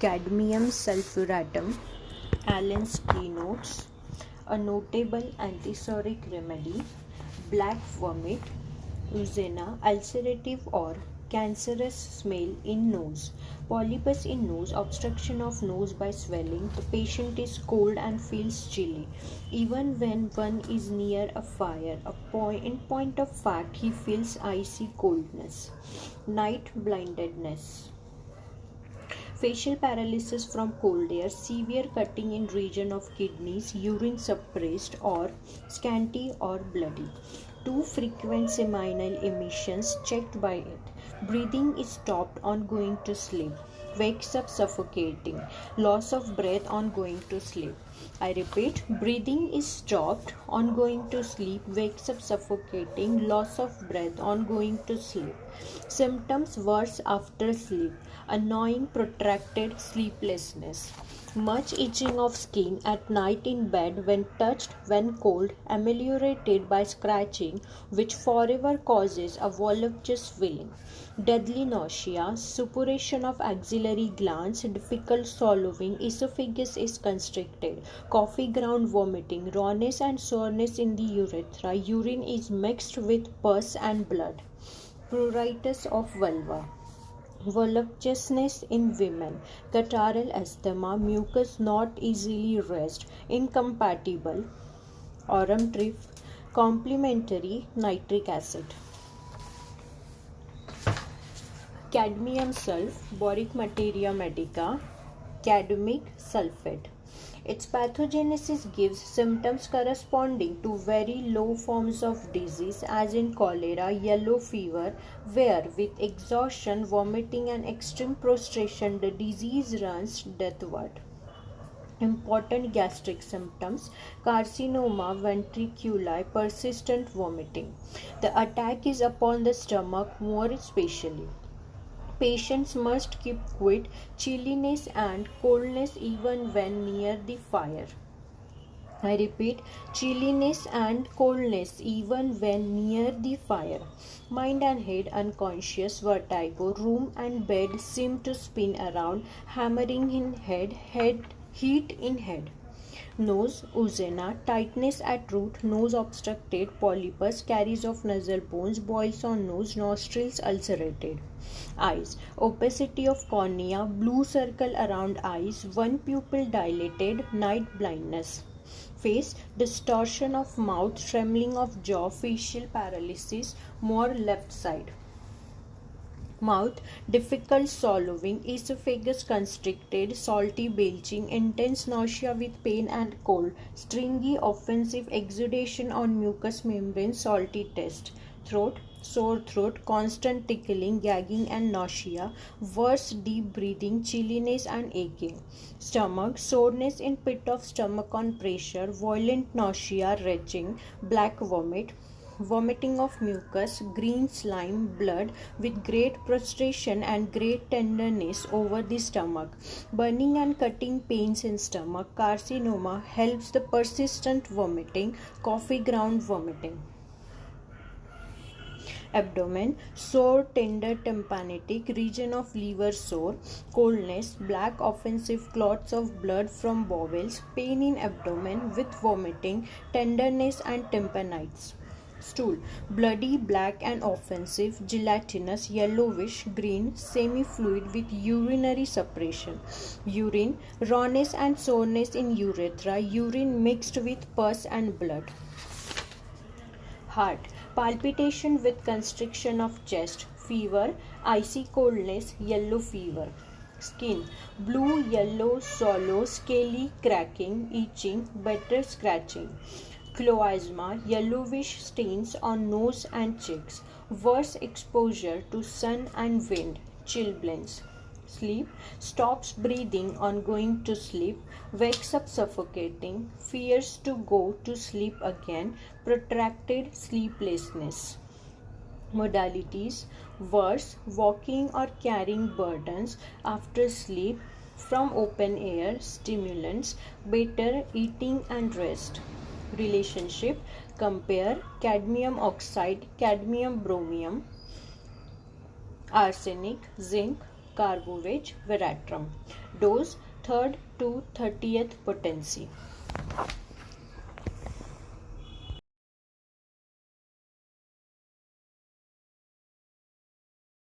Cadmium sulfuratum, Allen's keynotes, a notable antisoric remedy, black vomit, Uzena, ulcerative or cancerous smell in nose, polypus in nose, obstruction of nose by swelling, the patient is cold and feels chilly, even when one is near a fire, in point of fact he feels icy coldness, night blindness. Facial paralysis from cold air, severe cutting in region of kidneys, urine suppressed or scanty or bloody. Too frequent seminal emissions checked by it. Breathing is stopped on going to sleep. Wakes up suffocating. Loss of breath on going to sleep. I repeat, breathing is stopped on going to sleep. Wakes up suffocating. Loss of breath on going to sleep. Symptoms worse after sleep. Annoying protracted sleeplessness. Much itching of skin at night in bed when touched when cold, ameliorated by scratching, which forever causes a voluptuous feeling. Deadly nausea, suppuration of axillary glands, difficult swallowing, esophagus is constricted, coffee ground vomiting, rawness and soreness in the urethra, urine is mixed with pus and blood. Pruritus of vulva. Voluptuousness in women, catarrhal asthma, mucus not easily raised, incompatible, aurum trif, complementary nitric acid. Cadmium sulf, boric materia medica, cadmic sulfate. Its pathogenesis gives symptoms corresponding to very low forms of disease as in cholera, yellow fever, where with exhaustion, vomiting and extreme prostration the disease runs deathward. Important gastric symptoms: carcinoma ventriculi, persistent vomiting. The attack is upon the stomach more especially. Patients must keep quiet, chilliness and coldness even when near the fire. I repeat, chilliness and coldness even when near the fire. Mind and head unconscious, vertigo, room and bed seem to spin around, hammering in head, heat in head. Nose, Uzena, tightness at root, nose obstructed, polypus, caries of nasal bones, boils on nose, nostrils ulcerated. Eyes, opacity of cornea, blue circle around eyes, one pupil dilated, night blindness. Face, distortion of mouth, trembling of jaw, facial paralysis, more left side. Mouth, difficult swallowing, esophagus constricted, salty belching, intense nausea with pain and cold, stringy offensive exudation on mucous membrane, salty taste. Throat, sore throat, constant tickling, gagging and nausea, worse deep breathing, chilliness and aching. Stomach, soreness in pit of stomach on pressure, violent nausea, retching, black vomit, vomiting of mucus, green slime, blood with great prostration and great tenderness over the stomach, burning and cutting pains in stomach, carcinoma, helps the persistent vomiting, coffee ground vomiting. Abdomen, sore, tender, tympanic, region of liver sore, coldness, black offensive clots of blood from bowels, pain in abdomen with vomiting, tenderness and tympanites. Stool, bloody, black and offensive, gelatinous, yellowish, green, semi-fluid with urinary suppression. Urine, rawness and soreness in urethra, urine mixed with pus and blood. Heart, palpitation with constriction of chest, fever, icy coldness, yellow fever. Skin, blue, yellow, sallow, scaly, cracking, itching, better scratching. Chloasma, yellowish stains on nose and cheeks, worse exposure to sun and wind, chilblains. Sleep, stops breathing on going to sleep, wakes up suffocating, fears to go to sleep again, protracted sleeplessness. Modalities: worse, walking or carrying burdens after sleep, from open air, stimulants, better, eating and rest. Relationship: compare cadmium oxide, cadmium bromium, arsenic, zinc, Carbovage veratrum. Dose 3rd to 30th potency.